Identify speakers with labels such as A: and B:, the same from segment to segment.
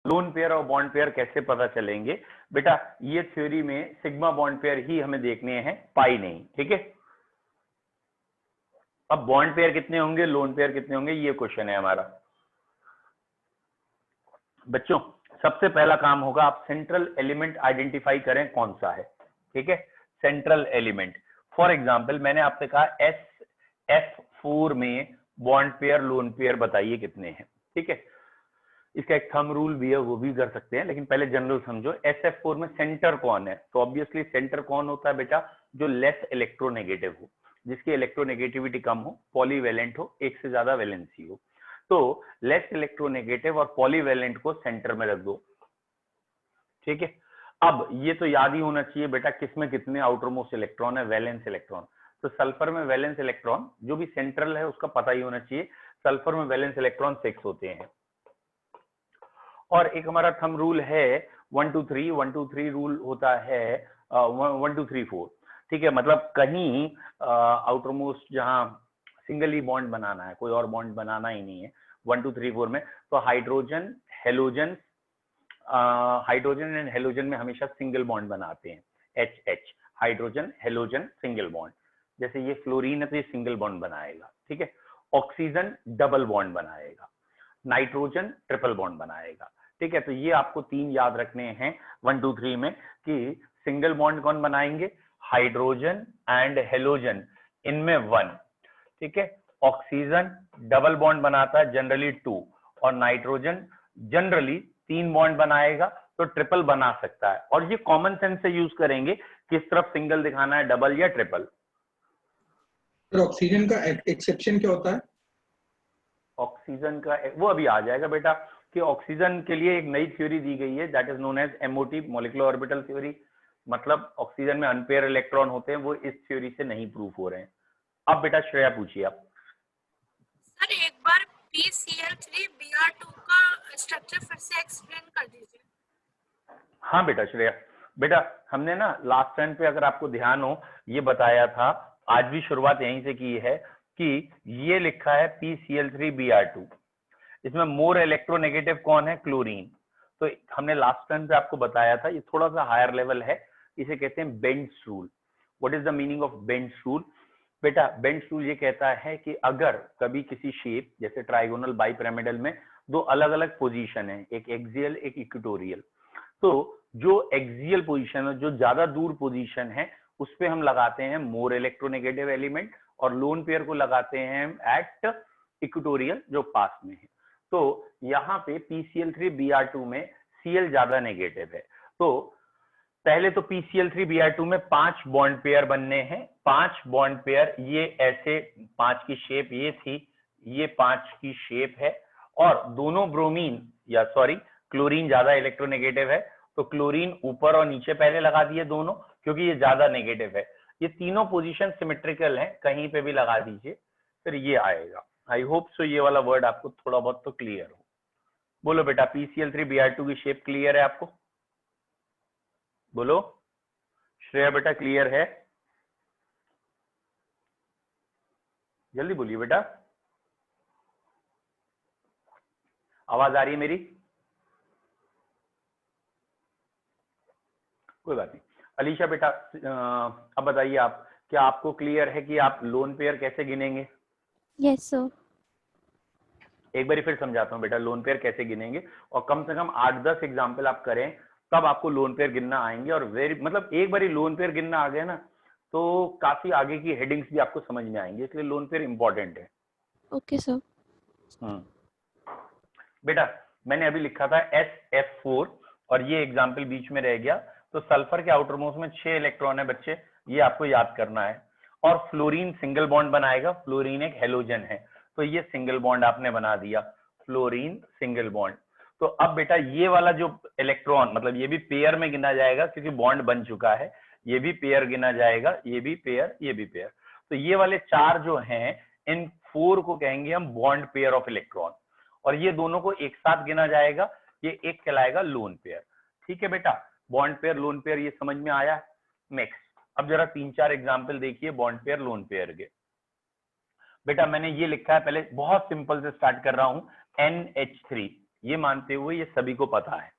A: Lone pair और bond pair कैसे पता चलेंगे बेटा, ये थ्योरी में सिग्मा बॉन्ड पेयर ही हमें देखने हैं, पाई नहीं, ठीक है। अब बॉन्ड पेयर कितने होंगे, लोन पेयर कितने होंगे, ये क्वेश्चन है हमारा। बच्चों सबसे पहला काम होगा आप सेंट्रल एलिमेंट आइडेंटिफाई करें कौन सा है, ठीक है। सेंट्रल एलिमेंट, फॉर एग्जांपल मैंने आपसे कहा SF4 में बॉन्ड पेयर लोन पेयर बताइए कितने हैं, ठीक है। इसका एक थंब रूल भी है, वो भी कर सकते हैं, लेकिन पहले जनरल समझो। SF4 में सेंटर कौन है, तो ऑब्वियसली सेंटर कौन होता है बेटा, जो लेस इलेक्ट्रोनेगेटिव हो, जिसकी इलेक्ट्रोनेगेटिविटी कम हो, पॉलीवैलेंट हो, एक से ज्यादा वैलेंसी हो। तो लेस इलेक्ट्रोनेगेटिव और पॉलीवैलेंट को सेंटर में रख दो, ठीक है। अब ये तो याद ही होना चाहिए बेटा किसमें कितने आउटर मोस्ट इलेक्ट्रॉन है, वैलेंस इलेक्ट्रॉन। तो सल्फर में वैलेंस इलेक्ट्रॉन जो भी सेंट्रल है उसका पता ही होना चाहिए, सल्फर में वैलेंस इलेक्ट्रॉन 6 होते हैं। और एक हमारा थंब रूल है 1 2 3, 1 2 3 रूल होता है 1 2 3 4, ठीक है। मतलब कहीं आउटर मोस्ट जहां सिंगल ही बॉन्ड बनाना है, कोई और बॉन्ड बनाना ही नहीं है 1 2 3 4 में, तो hydrogen halogen, hydrogen and halogen में हमेशा सिंगल बॉन्ड बनाते हैं, HH, hydrogen halogen single bond. जैसे ये फ्लोरीन है तो ये सिंगल बॉन्ड बनाएगा, ठीक है। ऑक्सीजन डबल बॉन्ड बनाएगा, नाइट्रोजन ट्रिपल बॉन्ड बनाएगा, ठीक है। तो ये आपको 3 याद रखने हैं 1 2 3 में, कि सिंगल बॉन्ड कौन बनाएंगे, हाइड्रोजन एंड हेलोजन, इनमें 1, ठीक है। ऑक्सीजन डबल बॉन्ड बनाता है जनरली 2, और नाइट्रोजन जनरली 3 बॉन्ड बनाएगा, तो ट्रिपल बना सकता है। और ये कॉमन सेंस से यूज करेंगे किस तरफ सिंगल दिखाना है, डबल या ट्रिपल।
B: तो ऑक्सीजन का एक्सेप्शन क्या होता है?
A: ऑक्सीजन का वो अभी आ जाएगा बेटा, कि ऑक्सीजन के लिए एक नई थ्योरी दी गई है, that is known as MOT, molecular orbital theory. मतलब ऑक्सीजन में अनपेयर इलेक्ट्रॉन होते हैं, वो इस थ्योरी से नहीं प्रूफ हो रहे हैं। अब बेटा श्रेया पूछिए आप।
C: सर एक बार PCl3Br2 का स्ट्रक्चर फिर से एक्सप्लेन कर दीजिए।
A: हाँ बेटा श्रेया, बेटा हमने ना लास्ट टाइम पे अगर आपको ध्यान हो ये बताया था, आज भी शुरुआत यहीं से की है, कि ये लिखा है PCl3Br2, इसमें मोर इलेक्ट्रोनेगेटिव कौन है, क्लोरीन। तो हमने लास्ट टाइम पे आपको बताया था, ये थोड़ा सा हायर लेवल है, इसे कहते हैं Bent's rule. What is the meaning of Bent's rule बेटा? बेंड्स रूल ये कहता है कि अगर कभी किसी शेप जैसे ट्राइगोनल बाइपिरामिडल में 2 अलग अलग पोजीशन है, एक एक्सियल एक इक्वेटोरियल, तो जो एक्सियल पोजीशन है, जो ज्यादा दूर पोजीशन है, उस पे हम लगाते हैं मोर इलेक्ट्रोनेगेटिव एलिमेंट, और लोन पेयर को लगाते हैं एट इक्वेटोरियल जो पास में है। तो यहाँ पे PCl3Br2 में Cl ज्यादा नेगेटिव है, तो पहले तो PCl3Br2 में 5 बॉन्ड पेयर बनने हैं, 5 बॉन्ड पेयर, ये ऐसे 5 की शेप ये थी, ये 5 की शेप है, और दोनों ब्रोमीन या सॉरी क्लोरीन ज्यादा इलेक्ट्रोनेगेटिव है, तो क्लोरीन ऊपर और नीचे पहले लगा दिए दोनों, क्योंकि ये ज्यादा नेगेटिव है। ये तीनों पोजीशन सिमेट्रिकल हैं, कहीं पे भी लगा दीजिए, फिर ये आएगा। आई होप सो ये वाला वर्ड आपको थोड़ा बहुत तो क्लियर हो। बोलो बेटा PCl3Br2 की शेप क्लियर है आपको? बोलो श्रेया बेटा, क्लियर है? जल्दी बोलिए बेटा, आवाज आ रही है मेरी? कोई बात नहीं। अलीशा बेटा अब बताइए आप, क्या आपको क्लियर है कि आप लोन पेयर कैसे गिनेंगे?
D: Yes sir.
A: एक बार फिर समझाता हूँ बेटा, लोन पेयर कैसे गिनेंगे, और कम से कम 8-10 एग्जाम्पल आप करें, तब आपको लोन पेयर गिनना आएंगे। और वेरी मतलब एक बार लोन पेयर गिनना आ गया ना, तो काफी आगे की हेडिंग्स भी आपको समझ में आएंगे, इसलिए लोन पेयर इंपॉर्टेंट है।
D: Okay sir.
A: बेटा मैंने अभी लिखा था SF4, और ये एग्जाम्पल बीच में रह गया, तो सल्फर के आउटर मोस्ट में 6 इलेक्ट्रॉन है बच्चे, ये आपको याद करना है। और फ्लोरीन सिंगल बॉन्ड बनाएगा, फ्लोरीन एक हेलोजन है, तो ये सिंगल बॉन्ड आपने बना दिया, फ्लोरीन सिंगल बॉन्ड। तो अब बेटा ये वाला जो इलेक्ट्रॉन, मतलब ये भी पेयर में गिना जाएगा क्योंकि बॉन्ड बन चुका है, ये भी पेयर गिना जाएगा, ये भी पेयर, ये भी पेयर। तो ये वाले 4 जो हैं, इन 4 को कहेंगे हम बॉन्ड पेयर ऑफ इलेक्ट्रॉन, और ये दोनों को एक साथ गिना जाएगा, ये एक कहलाएगा लोन पेयर। ठीक है बेटा, बॉन्ड पेयर लोन पेयर ये समझ में आया? नेक्स्ट, अब जरा 3-4 एग्जाम्पल देखिए बॉन्ड पेयर लोन पेयर के। बेटा मैंने ये लिखा है, पहले बहुत सिंपल से स्टार्ट कर रहा हूं, NH3, ये मानते हुए ये सभी को पता है।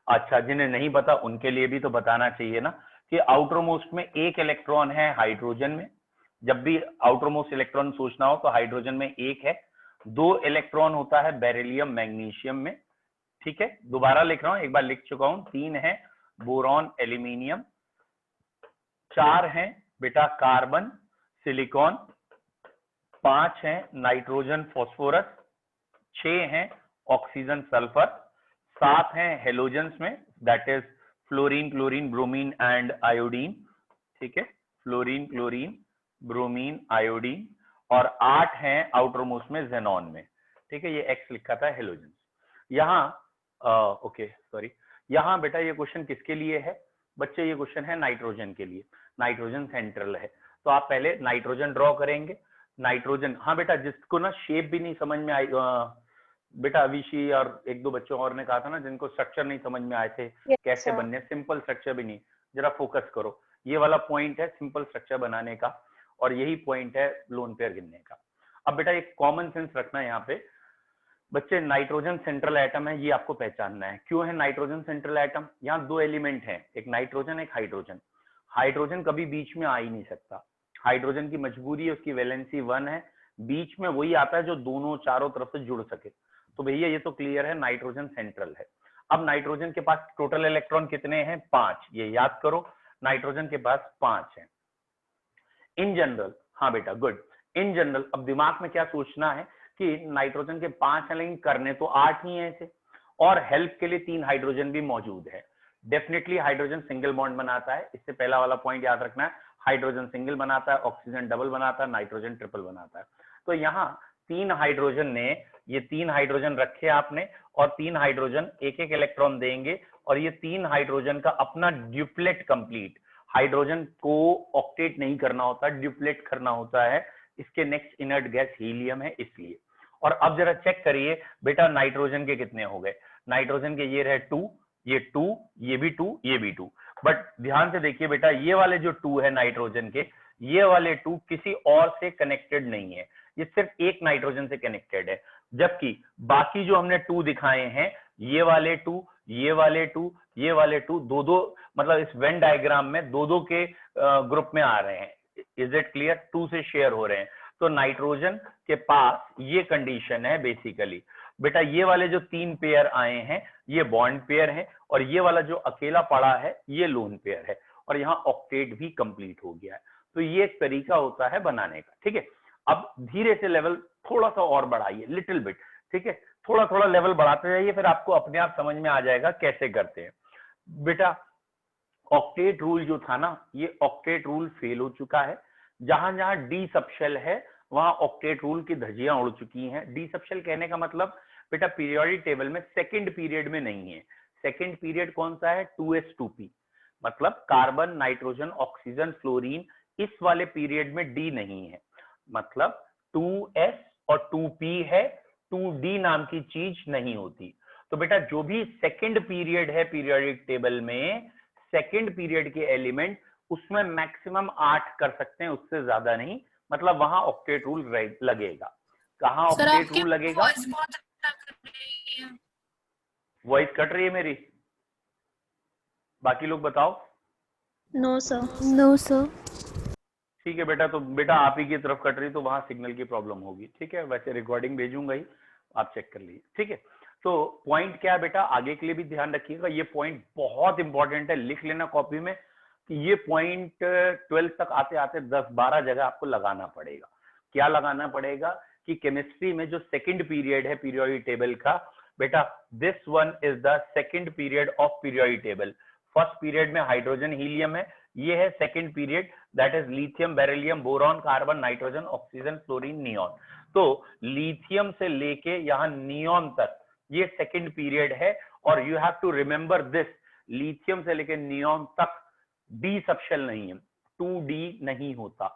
A: अच्छा, जिन्हें नहीं पता उनके लिए भी तो बताना चाहिए ना कि आउटर मोस्ट में एक इलेक्ट्रॉन है हाइड्रोजन में। जब भी आउटर मोस्ट इलेक्ट्रॉन सोचना हो तो हाइड्रोजन में एक है। 2 इलेक्ट्रॉन होता है बेरिलियम मैग्नीशियम में, ठीक है। दोबारा लिख रहा हूं, एक बार लिख चुका हूं। 3 है बोरॉन एल्यूमिनियम, 4 है बेटा कार्बन सिलिकॉन, 5 है नाइट्रोजन फॉस्फोरस, 6 है ऑक्सीजन सल्फर, 7 है हेलोजेंस में, that is fluorine chlorine bromine and iodine, ठीक है, फ्लोरीन क्लोरीन ब्रोमीन आयोडीन, और 8 है आउटर मोस्ट में जेनॉन में, ठीक है। ये एक्स लिखा था हेलोजेंस। यहाँ ओके सॉरी, यहाँ बेटा ये क्वेश्चन किसके लिए है बच्चे? ये क्वेश्चन है नाइट्रोजन के लिए। नाइट्रोजन सेंट्रल है, तो आप पहले नाइट्रोजन ड्रॉ करेंगे। नाइट्रोजन, हाँ बेटा, जिसको ना शेप भी नहीं समझ में आई, बेटा अविशी और 1-2 बच्चों और ने कहा था ना जिनको स्ट्रक्चर नहीं समझ में आए थे, कैसे बनने, सिंपल स्ट्रक्चर भी नहीं, जरा फोकस करो। ये वाला पॉइंट है सिंपल स्ट्रक्चर बनाने का, और यही पॉइंट है लोन पेयर गिनने का। अब बेटा एक कॉमन सेंस रखना है यहाँ पे बच्चे, नाइट्रोजन सेंट्रल एटम है, ये आपको पहचानना है। क्यों है नाइट्रोजन सेंट्रल एटम? यहाँ 2 एलिमेंट हैं, एक नाइट्रोजन एक हाइड्रोजन। हाइड्रोजन कभी बीच में आ ही नहीं सकता, हाइड्रोजन की मजबूरी है, उसकी वैलेंसी 1 है, बीच में वही आता है जो दोनों चारों तरफ से जुड़ सके। तो भैया ये तो क्लियर है, नाइट्रोजन सेंट्रल है। अब नाइट्रोजन के पास टोटल इलेक्ट्रॉन कितने हैं? 5, ये याद करो, नाइट्रोजन के पास 5 है इन जनरल। हाँ बेटा गुड, इन जनरल। अब दिमाग में क्या सोचना है कि नाइट्रोजन के 5 है लेकिन करने तो 8 ही है ऐसे, और हेल्प के लिए 3 हाइड्रोजन भी मौजूद है। डेफिनेटली हाइड्रोजन सिंगल बॉन्ड बनाता है, इससे पहला वाला पॉइंट याद रखना है, हाइड्रोजन सिंगल बनाता है, ऑक्सीजन डबल बनाता है, नाइट्रोजन ट्रिपल बनाता है। तो यहाँ 3 हाइड्रोजन ने, ये 3 हाइड्रोजन रखे आपने, और 3 हाइड्रोजन एक एक इलेक्ट्रॉन देंगे, और ये 3 हाइड्रोजन का अपना ड्यूप्लेट कंप्लीट, हाइड्रोजन को ऑक्टेट नहीं करना होता, ड्यूप्लेट करना होता है। इसके नेक्स्ट इनर्ट गैस हीलियम है इसलिए। और अब जरा चेक करिए बेटा, नाइट्रोजन के कितने हो गए? नाइट्रोजन के ये रहे 2, ये 2, ये भी 2, ये भी 2। बट ध्यान से देखिए बेटा, ये वाले जो 2 है नाइट्रोजन के, ये वाले 2 किसी और से कनेक्टेड नहीं है, ये सिर्फ एक नाइट्रोजन से कनेक्टेड है। जबकि बाकी जो हमने 2 दिखाए हैं, ये वाले 2, ये वाले 2, ये वाले 2, दो मतलब इस वेन डायग्राम में 2 के ग्रुप में आ रहे हैं। Is it clear? 2 से शेयर हो रहे हैं। तो नाइट्रोजन के पास ये कंडीशन है बेसिकली बेटा, ये वाले जो 3 पेयर आए हैं ये बॉन्ड पेयर है, और ये वाला जो अकेला पड़ा है ये लोन पेयर है, और यहाँ ऑक्टेट भी कंप्लीट हो गया है। तो ये एक तरीका होता है बनाने का, ठीक है। अब धीरे से लेवल थोड़ा सा और बढ़ाइए, लिटिल बिट, ठीक है, थोड़ा थोड़ा लेवल बढ़ाते जाइए, फिर आपको अपने आप समझ में आ जाएगा कैसे करते हैं बेटा। ऑक्टेट रूल जो था ना, ये ऑक्टेट रूल फेल हो चुका है। जहां जहां डी सबशेल है वहां ऑक्टेट रूल की धज्जियां उड़ चुकी हैं। डी सबशेल कहने का मतलब बेटा पीरियोडिक टेबल में सेकंड पीरियड में नहीं है। सेकंड पीरियड कौन सा है? 2s2p, मतलब कार्बन नाइट्रोजन ऑक्सीजन फ्लोरीन, इस वाले पीरियड में डी नहीं है, मतलब 2s और 2p है, 2d नाम की चीज नहीं होती। तो बेटा जो भी सेकंड पीरियड है पीरियोडिक टेबल में, सेकंड पीरियड के एलिमेंट, उसमें मैक्सिमम 8 कर सकते हैं, उससे ज्यादा नहीं, मतलब वहां ऑक्टेट रूल लगेगा। कहाँ ऑक्टेट रूल लगेगा? वॉइस कट रही है मेरी, बाकी लोग बताओ।
D: No sir. No sir.
A: ठीक है बेटा, तो बेटा आप ही की तरफ कट रही तो वहां सिग्नल की प्रॉब्लम होगी, ठीक है। वैसे रिकॉर्डिंग भेजूंगा ही, आप चेक कर लीजिए, ठीक है। तो पॉइंट क्या है बेटा, आगे के लिए भी ध्यान रखिएगा, ये पॉइंट बहुत इंपॉर्टेंट है, लिख लेना कॉपी में कि ये पॉइंट 12 तक आते आते 10-12 जगह आपको लगाना पड़ेगा। क्या लगाना पड़ेगा कि केमिस्ट्री में जो सेकंड पीरियड है पीरियोडिक टेबल का, बेटा this one is the second period of periodic table. First period में हाइड्रोजन हीलियम है, ये है second period, that is lithium beryllium boron carbon nitrogen oxygen fluorine neon. तो लिथियम से लेके यहाँ नियॉन तक ये सेकंड पीरियड है, और you have to remember this, lithium से लेके नियॉन तक डी सबशेल नहीं है, 2d नहीं होता।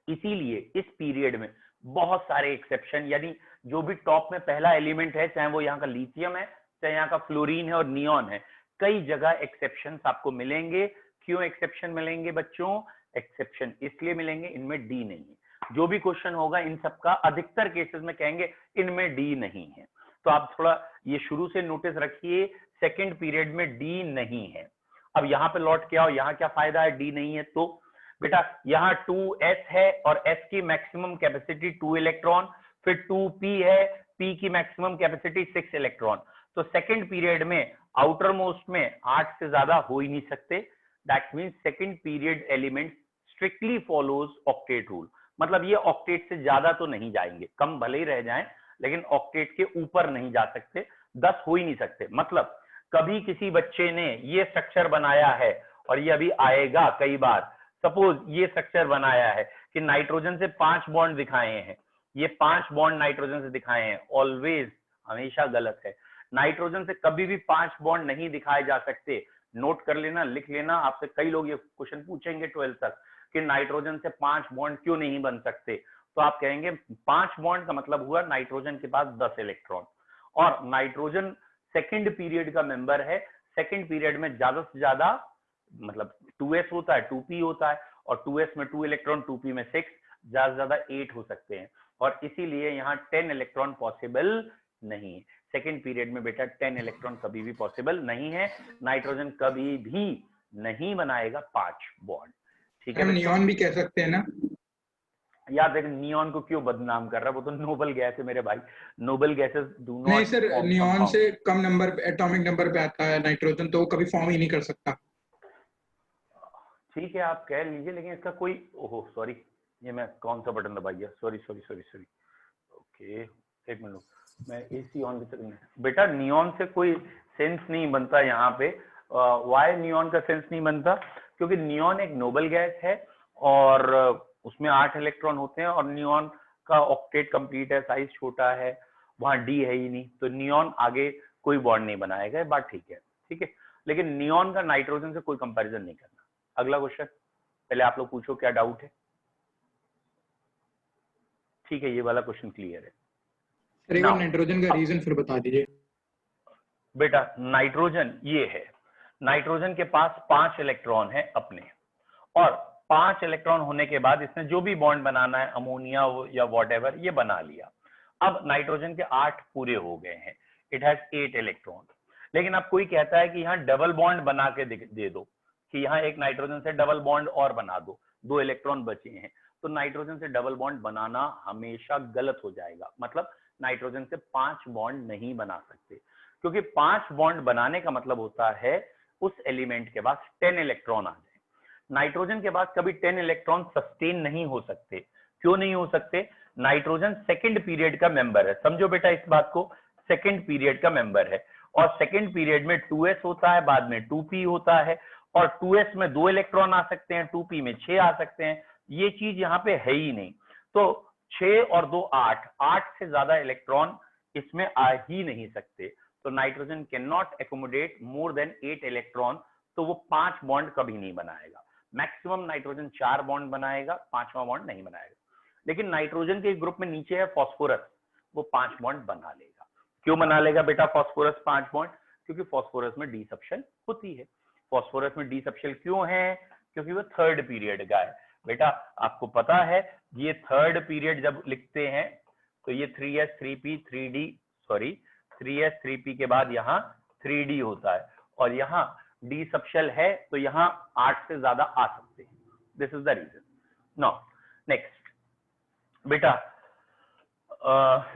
A: इसीलिए इस पीरियड में बहुत सारे एक्सेप्शन, यानी जो भी टॉप में पहला एलिमेंट है, चाहे वो यहाँ का लिथियम है, चाहे यहाँ का फ्लोरीन है और नियॉन है, कई जगह एक्सेप्शन आपको मिलेंगे। क्यों एक्सेप्शन मिलेंगे बच्चों? एक्सेप्शन इसलिए मिलेंगे इनमें डी नहीं है। जो भी क्वेश्चन होगा इन सबका अधिकतर केसेस में कहेंगे इनमें डी नहीं है। तो आप थोड़ा ये शुरू से नोटिस रखिए, सेकंड पीरियड में डी नहीं है। अब यहाँ पे लौट के आओ, यहाँ क्या फायदा है डी नहीं है तो बेटा यहाँ 2s है और s की मैक्सिमम कैपेसिटी 2 इलेक्ट्रॉन, फिर 2p है, p की मैक्सिमम कैपेसिटी 6 इलेक्ट्रॉन। तो सेकंड पीरियड में आउटर मोस्ट में 8 से ज्यादा हो ही नहीं सकते। That means second period element strictly follows octet rule, मतलब ये ऑक्टेट से ज्यादा तो नहीं जाएंगे, कम भले ही रह जाएं लेकिन ऑक्टेट के ऊपर नहीं जा सकते, 10 हो ही नहीं सकते। मतलब कभी किसी बच्चे ने ये स्ट्रक्चर बनाया है और ये अभी आएगा कई बार, सपोज ये स्ट्रक्चर बनाया है कि नाइट्रोजन से 5 बॉन्ड दिखाए हैं, ये 5 बॉन्ड नाइट्रोजन से दिखाए हैं, ऑलवेज हमेशा गलत है। नाइट्रोजन से कभी भी 5 बॉन्ड नहीं दिखाए जा सकते। नोट कर लेना, लिख लेना, आपसे कई लोग ये क्वेश्चन पूछेंगे 12th तक कि नाइट्रोजन से 5 बॉन्ड क्यों नहीं बन सकते, तो आप कहेंगे 5 बॉन्ड का मतलब हुआ नाइट्रोजन के पास 10 इलेक्ट्रॉन, और नाइट्रोजन सेकंड पीरियड का मेंबर है। सेकंड पीरियड में ज्यादा से ज्यादा मतलब 2s होता है, 2p होता है, और 2s में 2 इलेक्ट्रॉन, 2p में 6, ज्यादा से ज्यादा 8 हो सकते हैं, और इसीलिए यहाँ 10 इलेक्ट्रॉन पॉसिबल नहीं है। सेकंड पीरियड में बेटा 10 इलेक्ट्रॉन कभी भी पॉसिबल नहीं है, नाइट्रोजन कभी भी नहीं बनाएगा 5 बॉन्ड। ठीक है,
B: हम नियॉन भी कह सकते हैं ना
A: यार देख नियॉन को क्यों बदनाम कर रहा है, वो तो नोबल गैस है मेरे भाई, नोबल गैसेस डू नॉट।
B: नहीं सर, नियॉन से कम नंबर एटॉमिक नंबर पे आता है नाइट्रोजन, तो वो कभी फॉर्म ही नहीं कर सकता।
A: ठीक है आप कह लीजिए, लेकिन इसका कोई, ओहो सॉरी, ये मैं कौन सा बटन दबा गया, sorry sorry sorry sorry, okay एक मिनट, मैं एसी ऑन बेटा नियॉन से कोई सेंस नहीं बनता यहाँ पे। वाई नियॉन का सेंस नहीं बनता? क्योंकि नियॉन एक नोबल गैस है और उसमें 8 इलेक्ट्रॉन होते हैं, और नियॉन का ऑक्टेट कंप्लीट है, साइज छोटा है, वहां डी है ही नहीं, तो नियॉन आगे कोई बॉन्ड नहीं बनाएगा, ये बात ठीक है, ठीक है। लेकिन नियॉन का नाइट्रोजन से कोई कंपैरिजन नहीं करना। अगला क्वेश्चन, पहले आप लोग पूछो क्या डाउट है। ठीक है, ये वाला क्वेश्चन क्लियर है।
B: नाइट्रोजन का रीजन फिर बता दीजिए।
A: बेटा नाइट्रोजन ये है, नाइट्रोजन के पास 5 इलेक्ट्रॉन है अपने, और 5 इलेक्ट्रॉन होने के बाद इसने जो भी बॉन्ड बनाना है, अमोनिया या वॉटेवर, ये बना लिया। अब नाइट्रोजन के 8 पूरे हो गए हैं, इट हैज 8 इलेक्ट्रॉन। लेकिन अब कोई कहता है कि यहाँ डबल बॉन्ड बना के दे दो, कि यहाँ एक नाइट्रोजन से डबल बॉन्ड और बना दो, 2 इलेक्ट्रॉन बचे हैं, तो नाइट्रोजन से डबल बॉन्ड बनाना हमेशा गलत हो जाएगा। मतलब नाइट्रोजन से 5 बॉन्ड नहीं बना सकते, क्योंकि 5 बॉन्ड बनाने का मतलब होता है उस एलिमेंट के पास 10 इलेक्ट्रॉन आ जाए। नाइट्रोजन के पास कभी 10 इलेक्ट्रॉन सस्टेन नहीं हो सकते। क्यों नहीं हो सकते? नाइट्रोजन सेकंड पीरियड का मेंबर है, समझो बेटा इस बात को, सेकंड पीरियड का मेंबर है, और सेकंड पीरियड में 2s होता है, बाद में 2p होता है, और 2s में 2 इलेक्ट्रॉन आ सकते हैं, 2p में 6 आ सकते हैं। ये चीज यहाँ पे है ही नहीं, तो 6 और 2 8, 8 से ज्यादा इलेक्ट्रॉन इसमें आ ही नहीं सकते। तो nitrogen can not accommodate more than 8 electron, तो वो 5 बॉन्ड कभी नहीं बनाएगा। मैक्सिमम नाइट्रोजन 4 बॉन्ड बनाएगा, 5वां बॉन्ड नहीं बनाएगा। लेकिन नाइट्रोजन के ग्रुप में नीचे है फॉस्फोरस, वो 5 बॉन्ड बना लेगा। क्यों बना लेगा बेटा फॉस्फोरस 5 बॉन्ड? क्योंकि फॉस्फोरस में डी सब्शेल होती है। फॉस्फोरस में डी सब्शेल क्यों है? क्योंकि वो थर्ड पीरियड का है। बेटा आपको पता है ये थर्ड पीरियड जब लिखते हैं तो ये 3s 3p 3d sorry 3s 3p के बाद यहाँ 3d होता है, और यहाँ डी सब्शेल है तो यहाँ 8 से ज्यादा आ सकते हैं। This is the reason. Now next बेटा,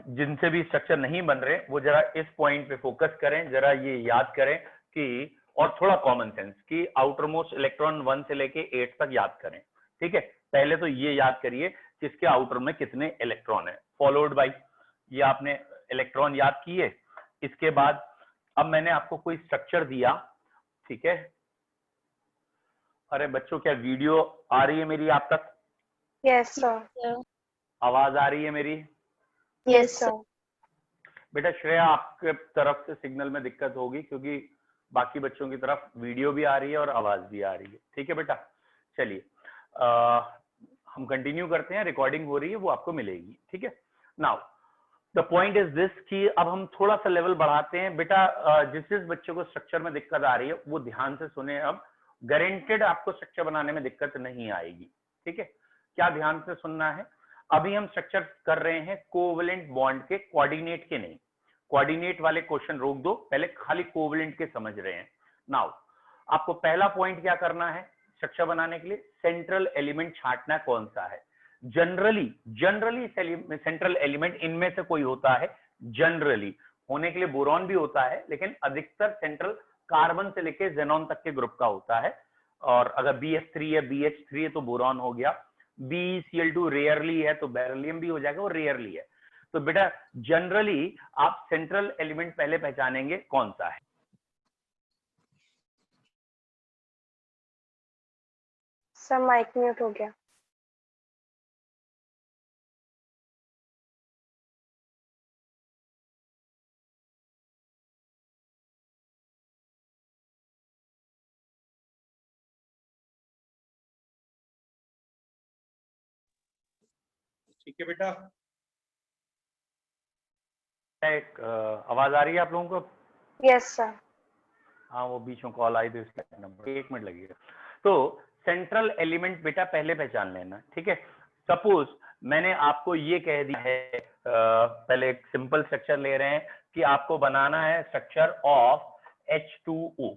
A: जिनसे भी स्ट्रक्चर नहीं बन रहे वो जरा इस पॉइंट पे फोकस करें, जरा ये याद करें कि, और थोड़ा कॉमन सेंस कि आउटर मोस्ट इलेक्ट्रॉन 1 से लेके 8 तक याद करें। ठीक है, पहले तो ये याद करिए कि इसके आउटर में कितने इलेक्ट्रॉन है, फॉलोड बाय ये आपने इलेक्ट्रॉन याद किए। इसके बाद अब मैंने आपको कोई स्ट्रक्चर दिया, ठीक है। अरे बच्चों क्या वीडियो आ रही है मेरी आप तक?
E: Yes sir.
A: आवाज आ रही है मेरी?
E: Yes sir.
A: बेटा श्रेया आपके तरफ से सिग्नल में दिक्कत होगी, क्योंकि बाकी बच्चों की तरफ वीडियो भी आ रही है और आवाज भी आ रही है। ठीक है बेटा, चलिए हम कंटिन्यू करते हैं, रिकॉर्डिंग हो रही है वो आपको मिलेगी। ठीक है, now the point is this कि अब हम थोड़ा सा लेवल बढ़ाते हैं। बेटा जिस बच्चे को स्ट्रक्चर में दिक्कत आ रही है वो ध्यान से सुने। अब गारंटेड आपको स्ट्रक्चर बनाने में दिक्कत नहीं आएगी। ठीक है, क्या ध्यान से सुनना है? अभी हम स्ट्रक्चर कर रहे हैं कोवेलेंट बॉन्ड के, कोऑर्डिनेट के नहीं। कोऑर्डिनेट वाले क्वेश्चन रोक दो, पहले खाली कोवेलेंट के समझ रहे हैं। नाउ आपको पहला पॉइंट क्या करना है स्ट्रक्चर बनाने के लिए, सेंट्रल एलिमेंट छांटना कौन सा है। जनरली सेंट्रल एलिमेंट इनमें से कोई होता है, जनरली होने के लिए बोरॉन भी होता है, लेकिन अधिकतर सेंट्रल कार्बन से लेके जेनॉन तक के ग्रुप का होता है। और अगर BF3 है, BH3 है तो बोरॉन हो गया, BeCl2 रेयरली है तो बेरिलियम भी हो जाएगा, वो रेयरली है। तो बेटा जनरली आप सेंट्रल एलिमेंट पहले पहचानेंगे कौन सा है।
E: सर माइक म्यूट हो गया।
A: ठीक है बेटा, एक आवाज आ रही है आप लोगों को?
E: Yes sir.
A: हाँ वो बीच में कॉल आई थी इसलिए नंबर 1 मिनट लगेगा। तो सेंट्रल एलिमेंट बेटा पहले पहचान लेना, ठीक है। सपोज मैंने आपको ये कह दिया है, पहले एक सिंपल स्ट्रक्चर ले रहे हैं कि आपको बनाना है स्ट्रक्चर ऑफ H2O,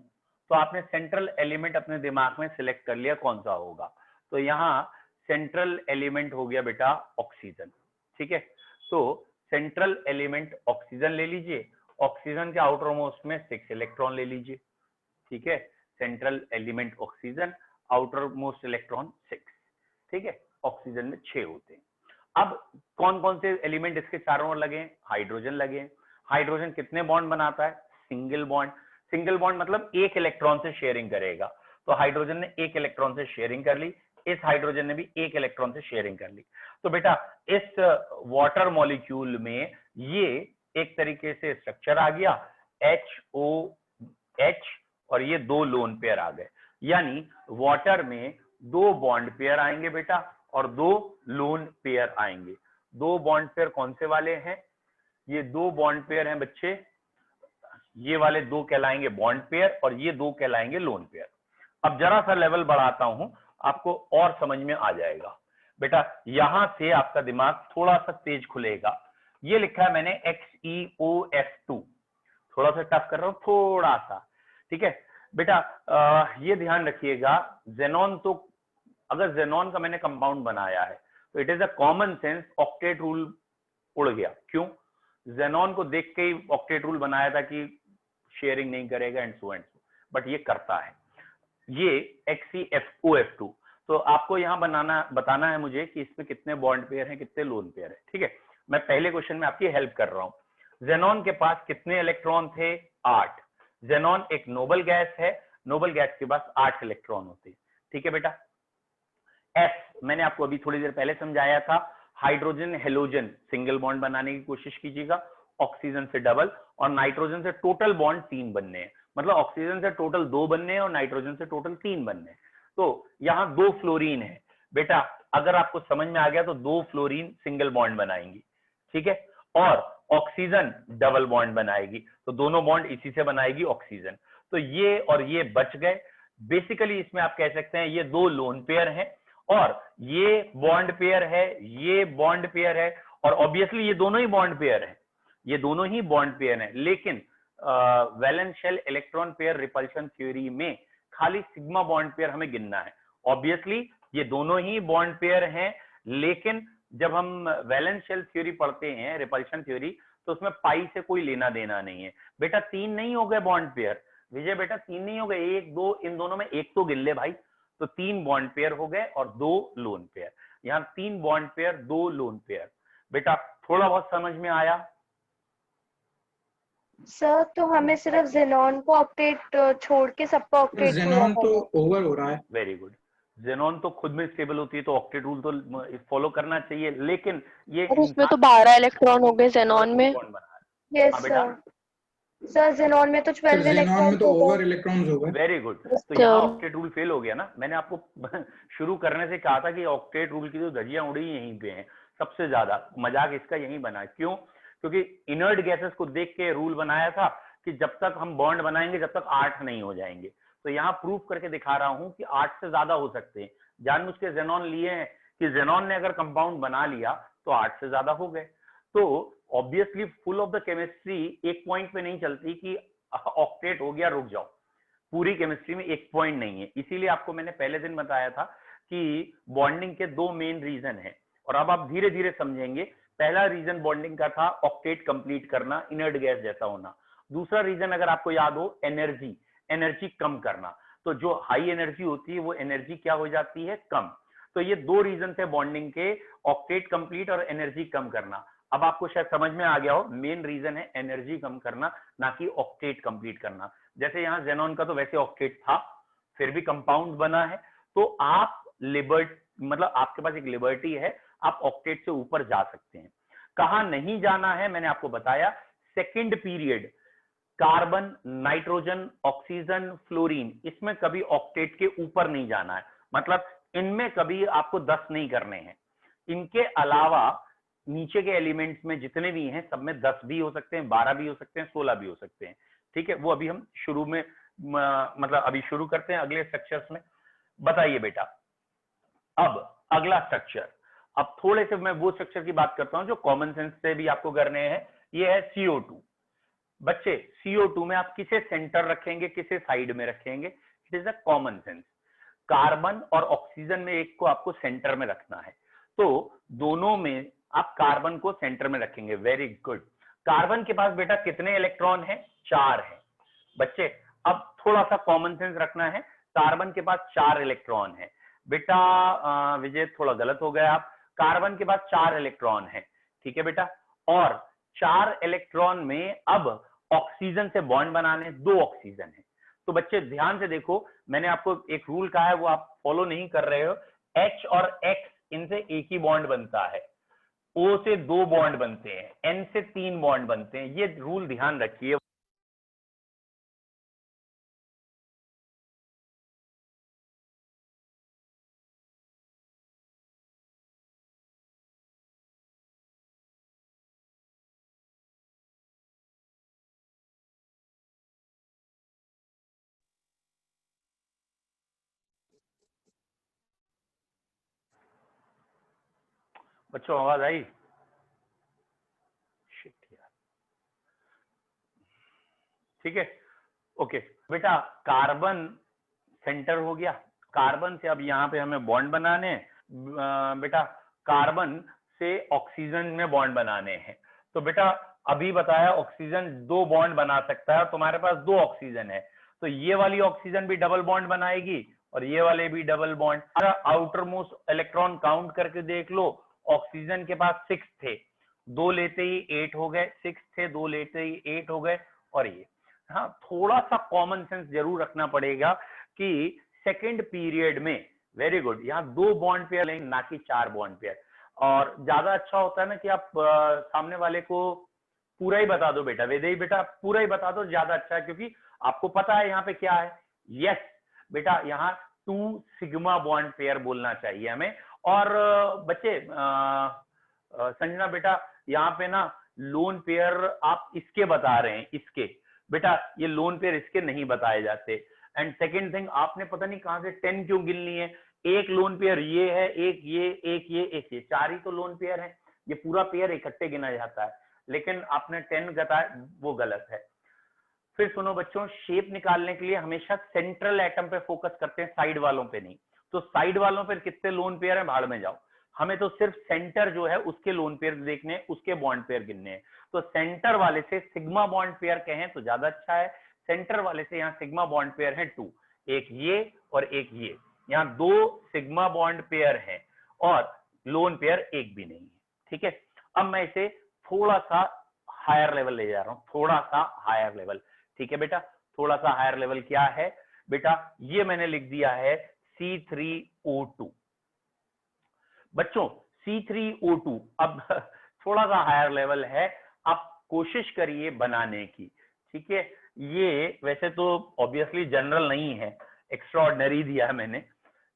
A: तो आपने सेंट्रल एलिमेंट अपने दिमाग में सिलेक्ट कर लिया कौन सा होगा। तो यहाँ सेंट्रल एलिमेंट हो गया बेटा ऑक्सीजन, ठीक है। तो सेंट्रल एलिमेंट ऑक्सीजन ले लीजिए, ऑक्सीजन के आउटर मोस्ट में 6 इलेक्ट्रॉन ले लीजिए, ठीक है। Central element oxygen, outer most electron 6, ठीक है। ऑक्सीजन में 6 होते हैं। अब कौन कौन से एलिमेंट इसके चारों ओर लगे हैं, हाइड्रोजन लगे हैं। हाइड्रोजन कितने बॉन्ड बनाता है, सिंगल बॉन्ड। सिंगल बॉन्ड मतलब एक इलेक्ट्रॉन से शेयरिंग करेगा, तो हाइड्रोजन ने एक इलेक्ट्रॉन से शेयरिंग कर ली, इस हाइड्रोजन ने भी एक इलेक्ट्रॉन से शेयरिंग कर ली। तो बेटा इस वाटर मॉलिक्यूल में ये एक तरीके से स्ट्रक्चर आ गया HOH, और ये 2 लोन पेयर आ गए, यानी वाटर में 2 बॉन्ड पेयर आएंगे बेटा और 2 लोन पेयर आएंगे। 2 बॉन्ड पेयर कौन से वाले हैं, ये 2 बॉन्ड पेयर हैं बच्चे, ये वाले 2 कहलाएंगे बॉन्ड पेयर और ये 2 कहलाएंगे लोन पेयर। अब जरा सा लेवल बढ़ाता हूं, आपको और समझ में आ जाएगा बेटा। यहां से आपका दिमाग थोड़ा सा तेज खुलेगा। ये लिखा है मैंने XeOF2, थोड़ा सा टफ कर रहा हूं थोड़ा सा, ठीक है बेटा। ये ध्यान रखिएगा, जेनॉन तो अगर जेनॉन का मैंने कंपाउंड बनाया है तो it is a common sense octet rule उड़ गया। क्यों? जेनॉन को देख के ही ऑक्टेट रूल बनाया था कि शेयरिंग नहीं करेगा एंड सो, बट ये करता है। ये XeOF2, तो आपको यहां बताना है मुझे कि इसमें कितने बॉन्ड पेयर हैं, कितने लोन पेयर हैं, ठीक है। मैं पहले क्वेश्चन में आपकी हेल्प कर रहा हूं। जेनॉन के पास कितने इलेक्ट्रॉन थे, 8। जेनॉन एक नोबल गैस है, नोबल गैस के पास 8 इलेक्ट्रॉन होते हैं, ठीक है बेटा। S मैंने आपको अभी थोड़ी देर पहले समझाया था, हाइड्रोजन हेलोजन सिंगल बॉन्ड बनाने की कोशिश कीजिएगा, ऑक्सीजन से डबल, और नाइट्रोजन से टोटल बॉन्ड 3 बनने हैं, मतलब ऑक्सीजन से टोटल 2 बनने हैं और नाइट्रोजन से टोटल 3 बनने हैं। तो यहाँ 2 फ्लोरीन है बेटा, अगर आपको समझ में आ गया तो 2 फ्लोरीन सिंगल बॉन्ड बनाएंगी, ठीक है, और ऑक्सीजन डबल बॉन्ड बनाएगी, तो दोनों बॉन्ड इसी से बनाएगी ऑक्सीजन। तो ये और ये बच गए। बेसिकली इसमें आप कह सकते हैं ये 2 लोन पेयर हैं और ये बॉन्ड पेयर है, ये बॉन्ड पेयर है, और ऑब्वियसली ये दोनों ही बॉन्ड पेयर है, ये दोनों ही बॉन्ड पेयर है। लेकिन valence shell electron pair repulsion theory में खाली सिग्मा बॉन्ड पेयर हमें गिनना है। ऑब्वियसली ये दोनों ही बॉन्ड पेयर हैं, लेकिन जब हम वैलेंस शेल थ्योरी पढ़ते हैं, रिपल्शन थ्योरी, तो उसमें पाई से कोई लेना देना नहीं है बेटा। 3 नहीं हो गए बॉन्ड पेयर विजय बेटा, 3 नहीं हो गए, 1 2 इन दोनों में एक तो गिन ले भाई। तो 3 बॉन्ड पेयर हो गए और 2 लोन पेयर। यहाँ 3 बॉन्ड पेयर 2 लोन पेयर। बेटा थोड़ा बहुत समझ में आया?
E: सर तो हमें सिर्फ जेनॉन को ऑक्टेट छोड़ के सबका ऑक्टेट
B: जेनॉन तो ओवर हो रहा है।
A: Very good. जेनॉन तो खुद में स्टेबल होती है, तो ऑक्टेट रूल तो फॉलो करना चाहिए, लेकिन ये
D: उसमें तो 12 इलेक्ट्रॉन हो गए जेनॉन में।
E: Yes sir. सर जेनॉन में तो 12
B: जेनॉन में तो ओवर इलेक्ट्रॉन्स हो गए।
A: Very good. तो यहाँ ऑक्टेट रूल फेल हो गया ना। मैंने आपको शुरू करने से कहा था कि ऑक्टेट रूल की जो धज्जियां उड़ी यहीं पे हैं सबसे ज्यादा। मजाक इसका यहीं बना है। क्यों? क्योंकि इनर्ट गैसेस को देख के रूल बनाया था कि जब तक हम बॉन्ड बनाएंगे जब तक 8 नहीं हो जाएंगे। तो यहाँ प्रूफ करके दिखा रहा हूं कि 8 से ज्यादा हो सकते हैं। जानबूझ के जेनॉन लिए हैं कि जेनॉन ने अगर कंपाउंड बना लिया तो 8 से ज्यादा हो गए। तो obviously full of the chemistry एक पॉइंट पे नहीं चलती कि ऑक्टेट हो गया रुक जाओ, पूरी केमिस्ट्री में एक पॉइंट नहीं है। इसीलिए आपको मैंने पहले दिन बताया था कि बॉन्डिंग के दो मेन रीजन है, और अब आप धीरे धीरे समझेंगे। पहला रीजन बॉन्डिंग का था ऑक्टेट कंप्लीट करना, इनर्ट गैस जैसा होना। दूसरा रीजन अगर आपको याद हो, एनर्जी, एनर्जी कम करना। तो जो हाई एनर्जी होती है वो एनर्जी क्या हो जाती है, कम। तो ये दो रीजन थे बॉन्डिंग के, ऑक्टेट कंप्लीट और एनर्जी कम करना। अब आपको शायद समझ में आ गया हो, मेन रीजन है एनर्जी कम करना, ना कि ऑक्टेट कंप्लीट करना। जैसे यहाँ जेनॉन का तो वैसे ऑक्टेट था, फिर भी कंपाउंड बना है, तो आप मतलब आपके पास एक लिबर्टी है, आप ऑक्टेट से ऊपर जा सकते हैं। कहां नहीं जाना है मैंने आपको बताया, second period carbon, nitrogen, oxygen, fluorine, इसमें कभी ऑक्टेट के ऊपर नहीं जाना है। मतलब इनमें कभी आपको 10 नहीं करने हैं। इनके अलावा नीचे के एलिमेंट्स में जितने भी हैं सब में 10 भी हो सकते हैं, 12 भी हो सकते हैं, 16 भी हो सकते हैं। ठीक है, वो अभी हम शुरू में मतलब अभी शुरू करते हैं अगले स्ट्रक्चर्स में। बताइए बेटा, अब अगला स्ट्रक्चर, अब थोड़े से मैं वो स्ट्रक्चर की बात करता हूं जो कॉमन सेंस से भी आपको करने हैं। ये है CO2। बच्चे CO2 में आप किसे सेंटर रखेंगे, किसे साइड में रखेंगे? It is a common sense. Carbon और ऑक्सीजन में एक को आपको सेंटर में रखना है, तो दोनों में आप कार्बन को सेंटर में रखेंगे। Very good. कार्बन के पास बेटा कितने इलेक्ट्रॉन है? 4 है। बच्चे अब थोड़ा सा कॉमन सेंस रखना है, कार्बन के पास 4 इलेक्ट्रॉन है। बेटा विजय थोड़ा गलत हो गया आप, कार्बन के पास 4 इलेक्ट्रॉन है, ठीक है बेटा। और 4 इलेक्ट्रॉन में अब ऑक्सीजन से बॉन्ड बनाने 2 ऑक्सीजन है। तो बच्चे ध्यान से देखो, मैंने आपको एक रूल कहा है वो आप फॉलो नहीं कर रहे हो। H और X, इनसे एक ही बॉन्ड बनता है, O से 2 बॉन्ड बनते हैं, N से 3 बॉन्ड बनते हैं। ये रूल ध्यान रखिए। बच्चों आवाज आई? ठीक है, ओके बेटा। कार्बन सेंटर हो गया, कार्बन से अब यहाँ पे हमें बॉन्ड बनाने हैं। बेटा कार्बन से ऑक्सीजन में बॉन्ड बनाने हैं। तो बेटा अभी बताया ऑक्सीजन 2 बॉन्ड बना सकता है, और तुम्हारे पास 2 ऑक्सीजन है, तो ये वाली ऑक्सीजन भी डबल बॉन्ड बनाएगी और ये वाले भी double bond. Outer most electron count करके देख लो, ऑक्सीजन के पास 6 थे, 2 लेते ही 8 हो गए, 6 थे 2 लेते ही 8 हो गए। और ये हाँ, थोड़ा सा कॉमन सेंस जरूर रखना पड़ेगा कि सेकेंड पीरियड में, वेरी गुड, यहाँ 2 बॉन्ड पेयर लेंगे ना कि 4 बॉन्ड पेयर। और ज्यादा अच्छा होता है ना कि आप सामने वाले को पूरा ही बता दो बेटा, वेदई बेटा पूरा ही बता दो, ज्यादा अच्छा है, क्योंकि आपको पता है यहाँ पे क्या है। यस बेटा, यहाँ 2 सिग्मा बॉन्ड पेयर बोलना चाहिए हमें। और बच्चे संजना बेटा यहाँ पे ना लोन पेयर आप इसके बता रहे हैं, इसके बेटा ये लोन पेयर इसके नहीं बताए जाते। एंड सेकेंड थिंग, आपने पता नहीं कहां से 10 क्यों गिन ली है। एक लोन पेयर ये है, एक ये, एक ये, एक ये, 4 ही तो लोन पेयर है। ये पूरा पेयर इकट्ठे गिना जाता है, लेकिन आपने 10 बताया, वो गलत है। फिर सुनो बच्चों, शेप निकालने के लिए हमेशा सेंट्रल एटम पे फोकस करते हैं, साइड वालों पे नहीं। तो साइड वालों पे कितने लोन पेयर है, भाड़ में जाओ, हमें तो सिर्फ सेंटर जो है उसके लोन पेयर देखने, उसके बॉन्ड पेयर गिनने हैं। तो सेंटर वाले से सिग्मा बॉन्ड पेयर कहें तो ज्यादा अच्छा है। सेंटर वाले से यहाँ सिग्मा बॉन्ड पेयर है 2, एक ये और एक ये, यहाँ 2 सिग्मा बॉन्ड पेयर है और लोन पेयर एक भी नहीं है। ठीक है, अब मैं इसे थोड़ा सा हायर लेवल ले जा रहा हूं, थोड़ा सा हायर लेवल। ठीक है बेटा, थोड़ा सा हायर लेवल क्या है बेटा, ये मैंने लिख दिया है C3O2। बच्चों C3O2 अब थोड़ा सा हायर लेवल है, आप कोशिश करिए बनाने की। ठीक है, ये वैसे तो ऑब्वियसली जनरल नहीं है, एक्स्ट्राऑर्डिनरी दिया है मैंने।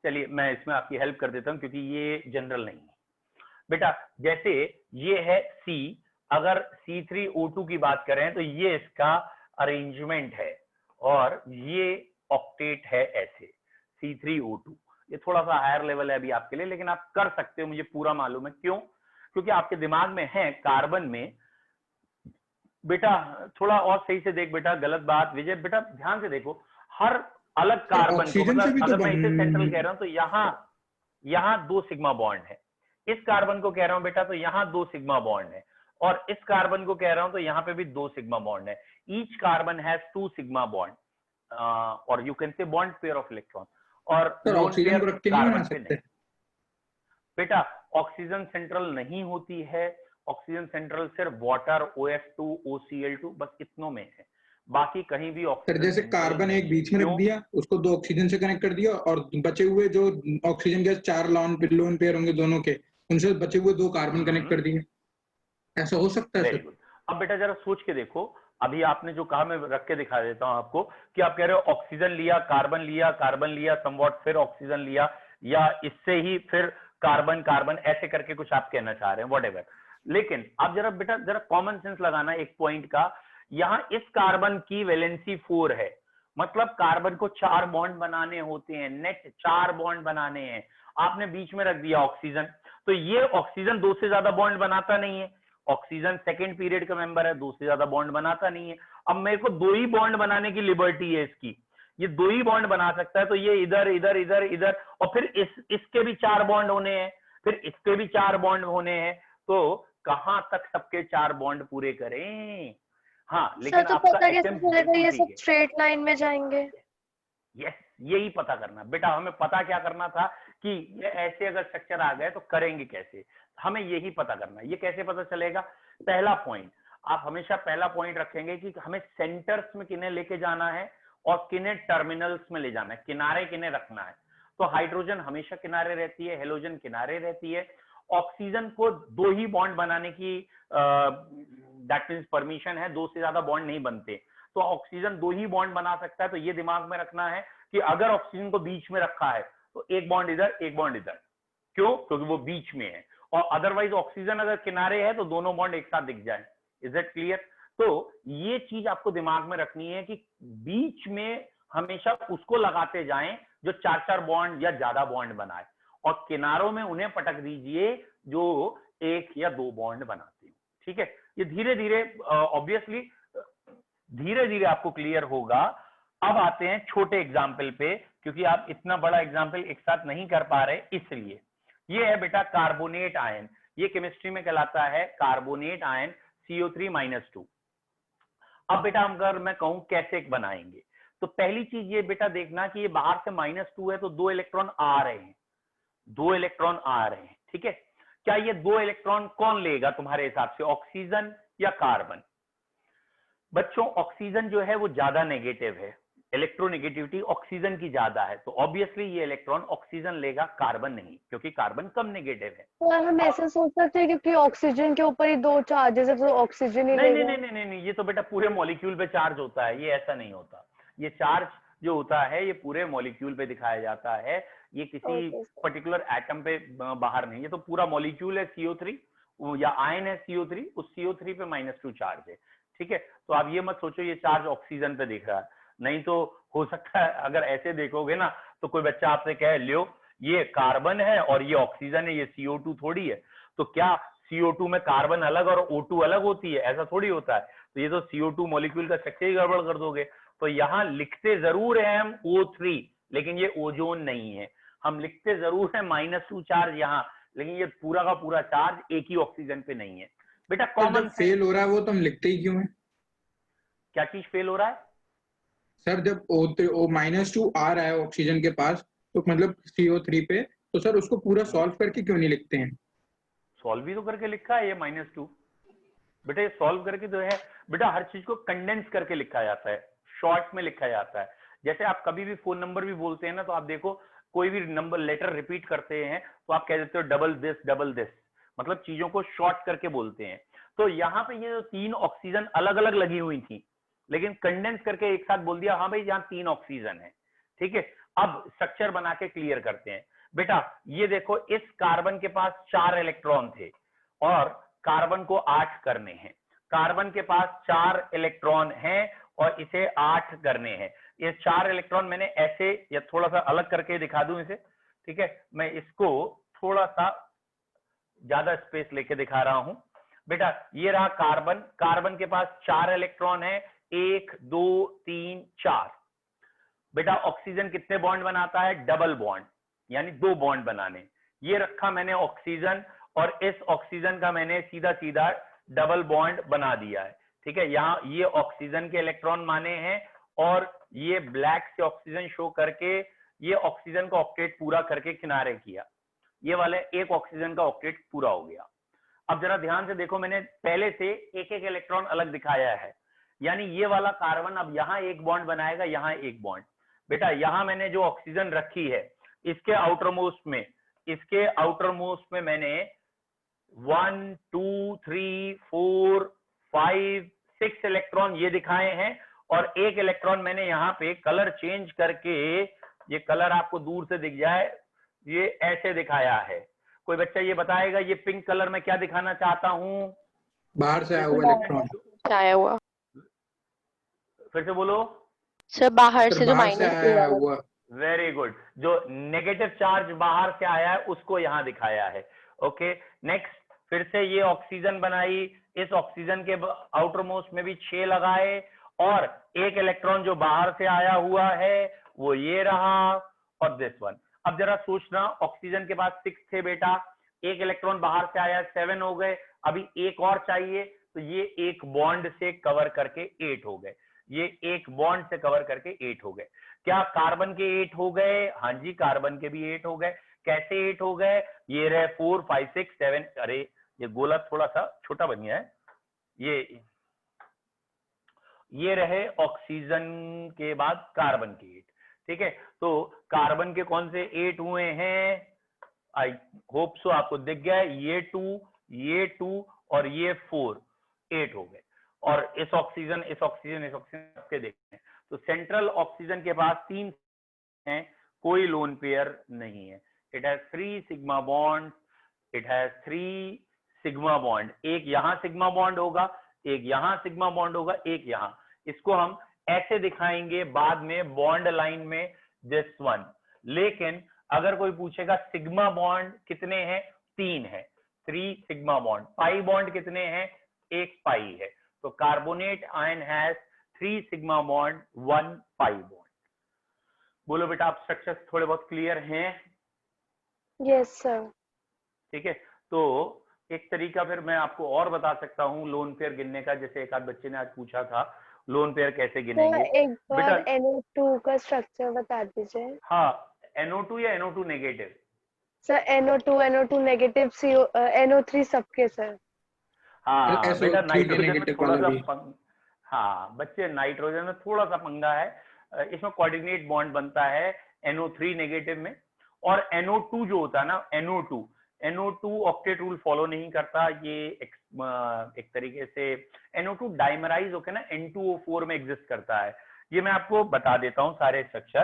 A: चलिए मैं इसमें आपकी हेल्प कर देता हूं, क्योंकि ये जनरल नहीं है बेटा। जैसे ये है C, अगर C3O2 की बात करें तो ये इसका अरेंजमेंट है, और ये ऑक्टेट है ऐसे C3O2। ये थोड़ा सा हायर लेवल है अभी आपके लिए, लेकिन आप कर सकते हो, मुझे पूरा मालूम है। क्यों? क्योंकि आपके दिमाग में है कार्बन में बेटा थोड़ा और सही से देख बेटा, गलत बात विजय, बेटा ध्यान से देखो, हर अलग कार्बन को,
B: ऑक्सीजन से भी
A: मतलब
B: तो
A: अगर मैं इसे सेंट्रल कह रहा हूं तो यहाँ 2 सिग्मा बॉन्ड है, इस कार्बन को कह रहा हूं बेटा तो यहाँ 2 सिग्मा बॉन्ड है, और इस कार्बन को कह रहा हूं तो यहाँ पे भी 2 सिग्मा बॉन्ड है। Each carbon has 2 sigma bond, और you can say bond pair of electron, और
B: सर
A: लोन
B: ऑक्सीजन
A: पेयर
B: को रख के नहीं बना
A: कार्बन पे
B: सकते?
A: नहीं। बेटा ऑक्सीजन सेंट्रल नहीं होती है, ऑक्सीजन सेंट्रल सिर्फ वाटर, OH2, OCl2 बस इतनों में है, बाकी कहीं भी
B: सर
A: ऑक्सीजन
B: जैसे
A: सेंट्रल
B: कार्बन
A: नहीं
B: एक
A: है।
B: बीच में रख
A: क्यों?
B: दिया, उसको 2 ऑक्सीजन से कनेक्ट कर दिया, और बचे हुए जो ऑक्सीजन के 4 लोन पेयर होंगे दोनों के, उनसे बचे हुए 2 कार्बन कनेक्ट कर दिए, ऐसा हो सकता है
A: वेरी
B: सर?
A: गुड। अब बेटा जरा सोच के देखो, अभी आपने जो कहा मैं रख के दिखा देता हूं आपको, कि आप कह रहे हो ऑक्सीजन लिया, कार्बन लिया समवॉट, फिर ऑक्सीजन लिया, या इससे ही फिर कार्बन कार्बन, ऐसे करके कुछ आप कहना चाह रहे हैं, व्हाटएवर। लेकिन आप जरा बेटा जरा कॉमन सेंस लगाना एक पॉइंट का, यहां इस कार्बन की वैलेंसी 4 है, मतलब कार्बन को 4 बॉन्ड बनाने होते हैं, नेट 4 बॉन्ड बनाने हैं, आपने बीच में रख दिया ऑक्सीजन, तो ये ऑक्सीजन 2 से ज्यादा बॉन्ड बनाता नहीं है, ऑक्सीजन सेकंड पीरियड का मेंबर है, 2 से ज्यादा बॉन्ड बनाता नहीं है। अब मेरे को 2 ही बॉन्ड बनाने की लिबर्टी है इसकी, ये 2 ही बॉन्ड बना सकता है, तो ये इधर इधर इधर इधर, और फिर इसके भी 4 बॉन्ड होने हैं, फिर इसके भी 4 बॉन्ड होने हैं, तो कहां तक सबके 4 बॉन्ड पूरे करें? हाँ
E: सर
A: लेकिन
E: तो
A: आपका
E: पता कैसे
A: अटेम्प्ट
E: चलेगा
A: बिल्कुल
E: ये
A: ठीक
E: सब
A: है।
E: स्ट्रेट लाइन में जाएंगे?
A: यस, यही पता करना बेटा, हमें पता क्या करना था कि ये ऐसे अगर स्ट्रक्चर आ गए तो करेंगे कैसे, हमें यही पता करना है। ये कैसे पता चलेगा? पहला पॉइंट, आप हमेशा पहला पॉइंट रखेंगे कि हमें सेंटर्स में किन्हें लेके जाना है और किन्हें टर्मिनल्स में ले जाना है, किनारे किन्हें रखना है। तो हाइड्रोजन हमेशा किनारे रहती है, हेलोजन किनारे रहती है, ऑक्सीजन को 2 ही बॉन्ड बनाने की दैट मींस परमिशन है, 2 से ज्यादा बॉन्ड नहीं बनते, तो ऑक्सीजन 2 ही बॉन्ड बना सकता है। तो ये दिमाग में रखना है कि अगर ऑक्सीजन को बीच में रखा है तो एक बॉन्ड इधर एक बॉन्ड इधर, क्यों? क्योंकि वो बीच में है, और अदरवाइज ऑक्सीजन अगर किनारे है तो दोनों बॉन्ड एक साथ दिख जाए। Is it clear? तो ये चीज आपको दिमाग में रखनी है कि बीच में हमेशा उसको लगाते जाएं जो 4-4 बॉन्ड या ज्यादा बॉन्ड बनाए, और किनारों में उन्हें पटक दीजिए जो 1 या 2 बॉन्ड बनाते हैं। ठीक है, ये धीरे धीरे ऑब्वियसली धीरे धीरे आपको क्लियर होगा। अब आते हैं छोटे एग्जाम्पल पे, क्योंकि आप इतना बड़ा एग्जाम्पल एक साथ नहीं कर पा रहे, इसलिए ये है बेटा कार्बोनेट आयन, ये केमिस्ट्री में कहलाता है कार्बोनेट आयन, CO3-2। अब बेटा अगर मैं कहूं कैसे बनाएंगे, तो पहली चीज ये बेटा देखना कि ये बाहर से -2 है तो 2 इलेक्ट्रॉन आ रहे हैं, 2 इलेक्ट्रॉन आ रहे हैं। ठीक है, क्या ये 2 इलेक्ट्रॉन कौन लेगा तुम्हारे हिसाब से, ऑक्सीजन या कार्बन? बच्चों ऑक्सीजन जो है वो ज्यादा नेगेटिव है, इलेक्ट्रोनेगेटिविटी ऑक्सीजन की ज्यादा है, तो ऑब्वियसली ये इलेक्ट्रॉन ऑक्सीजन लेगा, कार्बन नहीं, क्योंकि कार्बन कम नेगेटिव है।
E: और हम ऐसा सोच सकते हैं क्योंकि ऑक्सीजन के ऊपर ही 2 चार्जेस है तो ऑक्सीजन ही
A: नहीं नहीं
E: लेगा।
A: नहीं नहीं नहीं, ये तो बेटा पूरे मॉलिक्यूल पे चार्ज होता है, ये ऐसा नहीं होता। ये चार्ज जो होता है ये पूरे मॉलिक्यूल पे दिखाया जाता है, ये किसी पर्टिकुलर एटम पे बाहर नहीं, ये तो पूरा मॉलिक्यूल है CO3 या आयन है CO3, उस CO3 पे -2 चार्ज है। ठीक है, तो आप ये मत सोचो ये चार्ज ऑक्सीजन पे दिख रहा है, नहीं तो हो सकता है अगर ऐसे देखोगे ना तो कोई बच्चा आपसे कहे लियो ये कार्बन है और ये ऑक्सीजन है, ये CO2 थोड़ी है, तो क्या CO2 में कार्बन अलग और O2 अलग होती है? ऐसा थोड़ी होता है, तो ये तो CO2 मॉलिक्यूल का स्ट्रक्चर ही गड़बड़ कर दोगे। तो यहाँ लिखते जरूर है हम O3, लेकिन ये ओजोन नहीं है, हम लिखते जरूर है -2 चार्ज यहाँ, लेकिन ये पूरा का पूरा चार्ज एक ही ऑक्सीजन पे नहीं है बेटा। कॉमन
B: फेल हो रहा है वो तो हम लिखते ही क्यों है?
A: क्या चीज फेल हो रहा है
B: सर जब -2 आ रहा है ऑक्सीजन के पास, तो मतलब CO3 पे, तो सर उसको पूरा सॉल्व करके क्यों नहीं लिखते हैं?
A: सॉल्व भी तो करके लिखा है ये -2 बेटा, ये सॉल्व करके तो है बेटा, हर चीज को कंडेंस करके लिखा जाता है, शॉर्ट में लिखा जाता है। जैसे आप कभी भी फोन नंबर भी बोलते हैं ना, तो आप देखो कोई भी नंबर लेटर रिपीट करते हैं तो आप कह देते हो डबल दिस, मतलब चीजों को शॉर्ट करके बोलते हैं। तो यहाँ पे ये जो 3 ऑक्सीजन अलग अलग लगी हुई थी, लेकिन कंडेंस करके एक साथ बोल दिया हाँ भाई यहाँ 3 ऑक्सीजन है। ठीक है, अब स्ट्रक्चर बना के क्लियर करते हैं बेटा। ये देखो इस कार्बन के पास 4 इलेक्ट्रॉन थे और कार्बन को 8 करने हैं, कार्बन के पास 4 इलेक्ट्रॉन हैं और इसे 8 करने हैं। ये 4 इलेक्ट्रॉन मैंने ऐसे या थोड़ा सा अलग करके दिखा दूं इसे, ठीक है, मैं इसको थोड़ा सा ज्यादा स्पेस लेके दिखा रहा हूं। बेटा ये रहा कार्बन, कार्बन के पास 4 इलेक्ट्रॉन है, 1 2 3 4। बेटा ऑक्सीजन कितने बॉन्ड बनाता है? डबल बॉन्ड, यानी 2 बॉन्ड बनाने। ये रखा मैंने ऑक्सीजन, और इस ऑक्सीजन का मैंने सीधा सीधा डबल बॉन्ड बना दिया है। ठीक है, यहाँ ये ऑक्सीजन के इलेक्ट्रॉन माने हैं, और ये ब्लैक से ऑक्सीजन शो करके ये ऑक्सीजन का ऑक्टेट पूरा करके किनारे किया। ये वाले एक ऑक्सीजन का ऑक्टेट पूरा हो गया। अब जरा ध्यान से देखो, मैंने पहले से एक एक इलेक्ट्रॉन अलग दिखाया है, यानी ये वाला कार्बन अब यहाँ एक बॉन्ड बनाएगा, यहाँ एक बॉन्ड। बेटा यहाँ मैंने जो ऑक्सीजन रखी है इसके आउटरमोस्ट में मैंने 1 2 3 4 5 6 इलेक्ट्रॉन ये दिखाए हैं, और एक इलेक्ट्रॉन मैंने यहाँ पे कलर चेंज करके, ये कलर आपको दूर से दिख जाए, ये ऐसे दिखाया है। कोई बच्चा ये बताएगा ये पिंक कलर में क्या दिखाना चाहता हूं?
B: बाहर से आया हुआ इलेक्ट्रॉन।
D: आया हुआ,
A: फिर से बोलो
D: सर बाहर से जो
B: बाहर से
D: माइनस
B: आया हुआ।
A: वेरी गुड, जो नेगेटिव चार्ज बाहर से आया है उसको यहां दिखाया है। ओके नेक्स्ट, फिर से ये ऑक्सीजन बनाई, इस ऑक्सीजन के आउटर मोस्ट में भी 6 लगाए, और एक इलेक्ट्रॉन जो बाहर से आया हुआ है वो ये रहा, और दिस वन। अब जरा सोचना, ऑक्सीजन के पास 6 थे बेटा, एक इलेक्ट्रॉन बाहर से आया, 7 हो गए, अभी एक और चाहिए, तो ये एक बॉन्ड से कवर करके 8 हो गए। ये एक बॉन्ड से कवर करके 8 हो गए। क्या कार्बन के 8 हो गए? हाँ जी, कार्बन के भी 8 हो गए। कैसे 8 हो गए? ये रहे 4 5 6 7, अरे ये गोला थोड़ा सा छोटा बन गया है, ये रहे ऑक्सीजन के बाद कार्बन के 8। ठीक है, तो कार्बन के कौन से 8 हुए हैं? आई होप सो आपको दिख गया है, ये 2 और ये 4, 8 हो गए। और इस ऑक्सीजन सबके देखते हैं, तो सेंट्रल ऑक्सीजन के पास 3 हैं, कोई लोन पेयर नहीं है। It has 3 sigma bond, it has 3 sigma bond, एक यहां सिग्मा बॉन्ड होगा, एक यहां सिग्मा बॉन्ड होगा, एक यहां। इसको हम ऐसे दिखाएंगे बाद में बॉन्ड लाइन में, दिस वन। लेकिन अगर कोई पूछेगा सिग्मा बॉन्ड कितने हैं? 3 है, 3 सिग्मा बॉन्ड। पाई बॉन्ड कितने हैं? 1 पाई है। तो carbonate ion has 3 sigma bond, 1 pi bond. बोलो बेटा, आप स्ट्रक्चर्स थोड़े बहुत क्लियर हैं?
E: Yes sir.
A: ठीक है, तो एक तरीका फिर मैं आपको और बता सकता हूँ लोन पेयर गिनने का, जैसे एक आध बच्चे ने आज पूछा था लोन पेयर कैसे गिनेंगे।
E: एक बार NO2 का स्ट्रक्चर बता दीजिए।
A: हाँ, NO2 या NO2 negative?
E: Sir NO2 negative, NO3 सबके सर।
A: हाँ बेटा,
B: SO3
A: नाइट्रोजन में
B: नेगेटिव
A: थोड़ा
B: वाला
A: सा हाँ बच्चे, नाइट्रोजन में थोड़ा सा पंगा है, इसमें कोऑर्डिनेट बॉन्ड बनता है NO3 नेगेटिव में। और NO2 जो होता है ना, NO2 ऑक्टेट रूल फॉलो नहीं करता, ये एक तरीके से NO2 डाइमराइज होकर ना N2O4 में एग्जिस्ट करता है। ये मैं आपको बता देता हूँ सारे स्ट्रक्चर,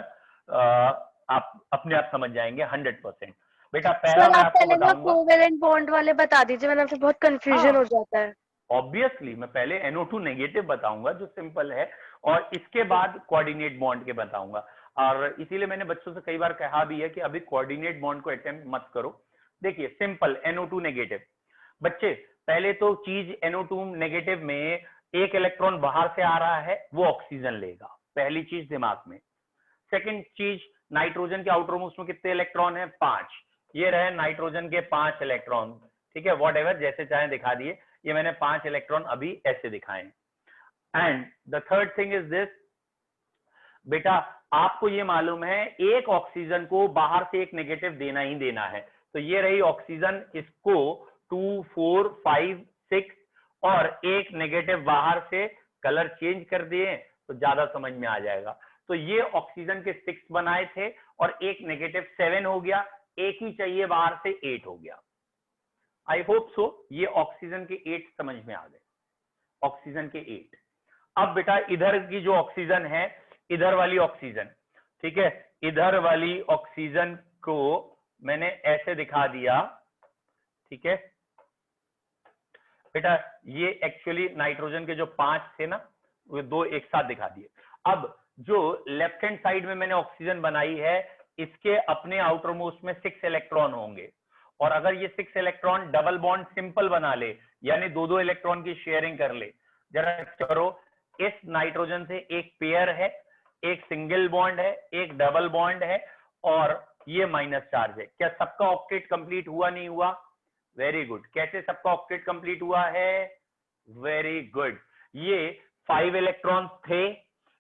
A: आप अपने आप समझ जाएंगे 100%। बेटा पहला मैं आपको बताऊंगा,
E: कोवेलेंट बॉन्ड वाले बता दीजिए, वरना फिर बहुत कंफ्यूजन हो जाता है।
A: ऑब्वियसली मैं पहले NO2 नेगेटिव बताऊंगा जो सिंपल है, और इसके बाद कोऑर्डिनेट बॉन्ड के बताऊंगा। और इसीलिए मैंने बच्चों से कई बार कहा भी है कि अभी कोऑर्डिनेट बॉन्ड को अटेम्प्ट मत करो। देखिए सिंपल NO2 नेगेटिव, बच्चे पहले तो चीज NO2 नेगेटिव में एक इलेक्ट्रॉन बाहर से आ रहा है, वो ऑक्सीजन लेगा, पहली चीज दिमाग में। सेकंड चीज, नाइट्रोजन के आउटर मोस्ट में कितने इलेक्ट्रॉन है? 5। ये रहे नाइट्रोजन के 5 इलेक्ट्रॉन। ठीक है, वॉट एवर जैसे चाहे दिखा दिए, ये मैंने 5 इलेक्ट्रॉन अभी ऐसे दिखाए। And the third thing is this, बेटा आपको ये मालूम है एक ऑक्सीजन को बाहर से एक नेगेटिव देना ही देना है, तो ये रही ऑक्सीजन, इसको 2 4 5 6 और एक नेगेटिव बाहर से, कलर चेंज कर दिए तो ज्यादा समझ में आ जाएगा। तो ये ऑक्सीजन के 6 बनाए थे और एक नेगेटिव 7 हो गया, एक ही चाहिए बाहर से 8 हो गया। आई होप सो ये ऑक्सीजन के 8 समझ में आ गए, ऑक्सीजन के 8। अब बेटा इधर की जो ऑक्सीजन है, इधर वाली ऑक्सीजन, ठीक है, इधर वाली ऑक्सीजन को मैंने ऐसे दिखा दिया। ठीक है बेटा, ये एक्चुअली नाइट्रोजन के जो 5 थे ना, वो 2 एक साथ दिखा दिए। अब जो लेफ्ट हैंड साइड में मैंने ऑक्सीजन बनाई है, इसके अपने आउटर मोस्ट में 6 इलेक्ट्रॉन होंगे, और अगर ये 6 इलेक्ट्रॉन डबल बॉन्ड सिंपल बना ले, यानी दो दो इलेक्ट्रॉन की शेयरिंग कर ले। जरा करो, इस नाइट्रोजन से एक पेयर है, एक सिंगल बॉन्ड है, एक डबल बॉन्ड है और ये माइनस चार्ज है। क्या सबका ऑक्टेट कंप्लीट हुआ नहीं हुआ? Very good. कैसे सबका ऑक्टेट कंप्लीट हुआ है? Very good. ये 5 इलेक्ट्रॉन्स थे,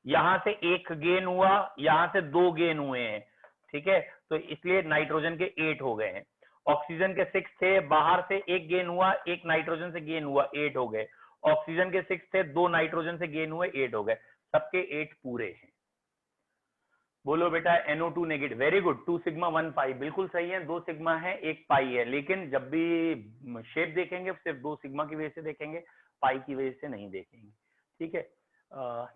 A: यहां से एक गेन हुआ, यहां से 2 गेन हुए हैं, ठीक है, तो इसलिए नाइट्रोजन के 8 हो गए हैं। ऑक्सीजन के 6 थे, बाहर से एक गेन हुआ, एक नाइट्रोजन से गेन हुआ, 8 हो गए। ऑक्सीजन के 6 थे, 2 नाइट्रोजन से गेन हुए, 8 हो गए। सबके 8 पूरे हैं। बोलो बेटा NO2 negative. Very good. 2 sigma 1 पाई, बिल्कुल सही है। 2 सिग्मा है, 1 पाई है, लेकिन जब भी शेप देखेंगे सिर्फ 2 सिग्मा की वजह से देखेंगे, पाई की वजह से नहीं देखेंगे, ठीक है।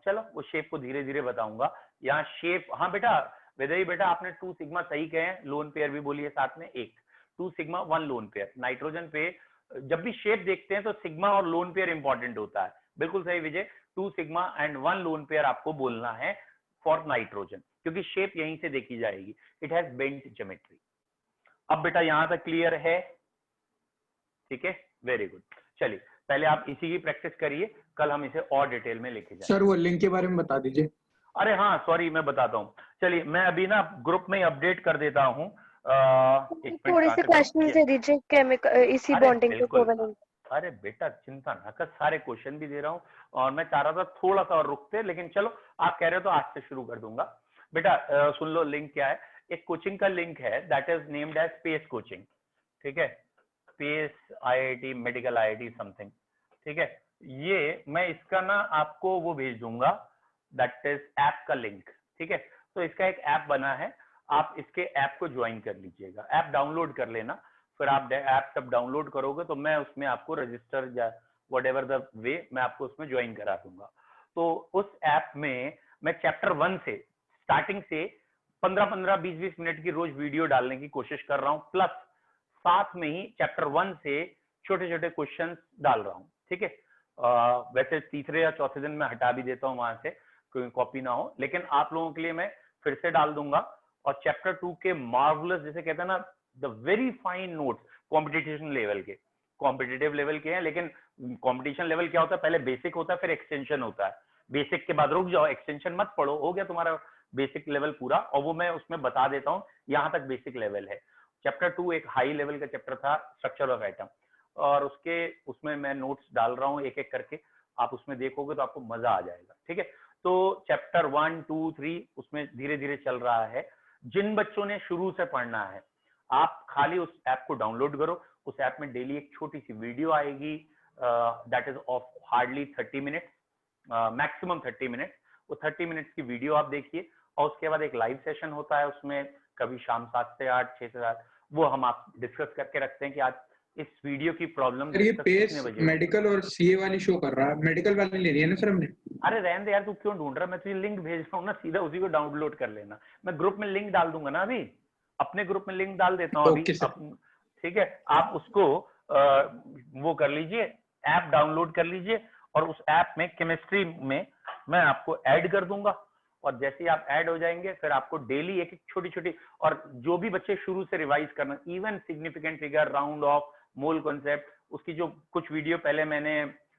A: चलो वो शेप को धीरे धीरे बताऊंगा। यहाँ शेप, हाँ बेटा वेदई बेटा आपने 2 सिग्मा सही कहे हैं, लोन पेयर भी बोलिए साथ में, एक 2 सिग्मा 1 लोन पेयर। नाइट्रोजन पे जब भी शेप देखते हैं तो सिग्मा और लोन पेयर इंपॉर्टेंट होता है। बिल्कुल सही विजय, 2 सिग्मा एंड 1 लोन पेयर आपको बोलना है फॉर नाइट्रोजन, क्योंकि शेप यहीं से देखी जाएगी। It has bent geometry. अब बेटा यहां तक क्लियर है? ठीक है, वेरी गुड। चलिए पहले आप इसी की प्रैक्टिस करिए, कल हम इसे और डिटेल में लेके जाएंगे।
B: सर वो लिंक के बारे में बता दीजिए।
A: अरे हाँ सॉरी, मैं बताता हूँ। चलिए मैं अभी ना ग्रुप में अपडेट कर देता हूँ।
E: थोड़े से क्वेश्चन दे दीजिए केमिकल इसी बॉन्डिंग के कोवेलेंट।
A: अरे बेटा चिंता ना कर, सारे क्वेश्चन भी दे रहा हूँ और मैं चाह रहा था थोड़ा सा और रुकते, लेकिन चलो आप कह रहे हो तो आज से शुरू कर दूंगा। बेटा सुन लो, लिंक क्या है। एक कोचिंग का लिंक है, that is named as space coaching, ठीक है, space IIT medical IIT something, ठीक है। ये मैं इसका ना आपको वो भेज दूंगा, दैट इज ऐप का लिंक, ठीक है। तो इसका एक ऐप बना है, आप इसके ऐप को ज्वाइन कर लीजिएगा, ऐप डाउनलोड कर लेना। फिर आप ऐप जब डाउनलोड करोगे तो मैं उसमें आपको रजिस्टर या व्हाटएवर द वे मैं आपको उसमें ज्वाइन करा दूंगा। तो उस ऐप में मैं चैप्टर 1 से स्टार्टिंग से 15-15, 20-20 मिनट की रोज वीडियो डालने की कोशिश कर रहा हूँ, प्लस साथ में ही चैप्टर 1 से छोटे छोटे क्वेश्चन डाल रहा हूँ, ठीक है। वैसे तीसरे या चौथे दिन मैं हटा भी देता हूँ वहां से, कोई कॉपी ना हो, लेकिन आप लोगों के लिए मैं फिर से डाल दूंगा। और चैप्टर 2 के मार्वलस, जैसे कहते हैं ना, the very fine notes competition level के, कॉम्पिटिटिव लेवल के हैं, लेकिन कॉम्पिटिशन लेवल क्या होता है, पहले बेसिक होता है फिर एक्सटेंशन होता है। बेसिक के बाद रुक जाओ, एक्सटेंशन मत पढ़ो, हो गया तुम्हारा बेसिक लेवल पूरा, और वो मैं उसमें बता देता हूँ, यहाँ तक बेसिक लेवल है। चैप्टर 2 एक हाई लेवल का चैप्टर था, स्ट्रक्चर ऑफ एटम, और उसमें मैं नोट्स डाल रहा हूँ एक एक करके, आप उसमें देखोगे तो आपको मजा आ जाएगा, ठीक है। तो चैप्टर 1, 2, 3 उसमें धीरे धीरे चल रहा है। जिन बच्चों ने शुरू से पढ़ना है, आप खाली उस ऐप को डाउनलोड करो। उस ऐप में डेली एक छोटी सी वीडियो आएगी, that is of hardly 30 minute, maximum 30 minute. वो 30 मिनट्स की वीडियो आप देखिए, और उसके बाद एक लाइव सेशन होता है उसमें, कभी शाम 7 से 8, 6 से 8, वो हम आप डिस्कस करके रखते हैं कि आज इस वीडियो की प्रॉब्लम
B: ये पेस मेडिकल और CA वाली शो कर रहा है, मेडिकल वाली ले रही है ना सर हमने।
A: अरे रहने दे यार, तू क्यों ढूंढ रहा है, मैं तुझे लिंक भेज रहा हूँ ना, सीधा उसी को डाउनलोड कर लेना। मैं ग्रुप में लिंक डाल दूंगा ना, अभी अपने ग्रुप में लिंक डाल देता हूँ अभी, ठीक है। आप उसको वो कर लीजिए, ऐप डाउनलोड कर लीजिए, और उस ऐप में केमिस्ट्री में मैं आपको ऐड कर दूंगा, और जैसे ही आप ऐड हो जाएंगे फिर आपको डेली एक एक छोटी छोटी, और जो भी बच्चे शुरू से रिवाइज करना, even significant figure, round of, mole concept, उसकी जो कुछ वीडियो पहले मैंने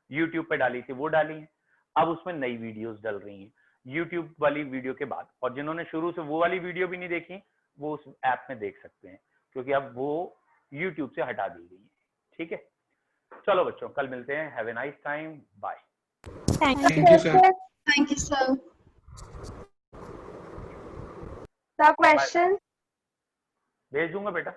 A: यूट्यूब पे डाली थी वो डाली है, अब उसमें नई वीडियोस डल रही हैं यूट्यूब वाली वीडियो के बाद। और जिन्होंने शुरू से वो वाली वीडियो भी नहीं देखी, वो उस ऐप में देख सकते हैं, क्योंकि अब वो यूट्यूब से हटा दी गई है, ठीक है। चलो बच्चों, कल मिलते हैं। Have a nice time, bye.
B: Thank you sir.
F: Thank you, sir.
E: The question
A: भेज दूंगा बेटा।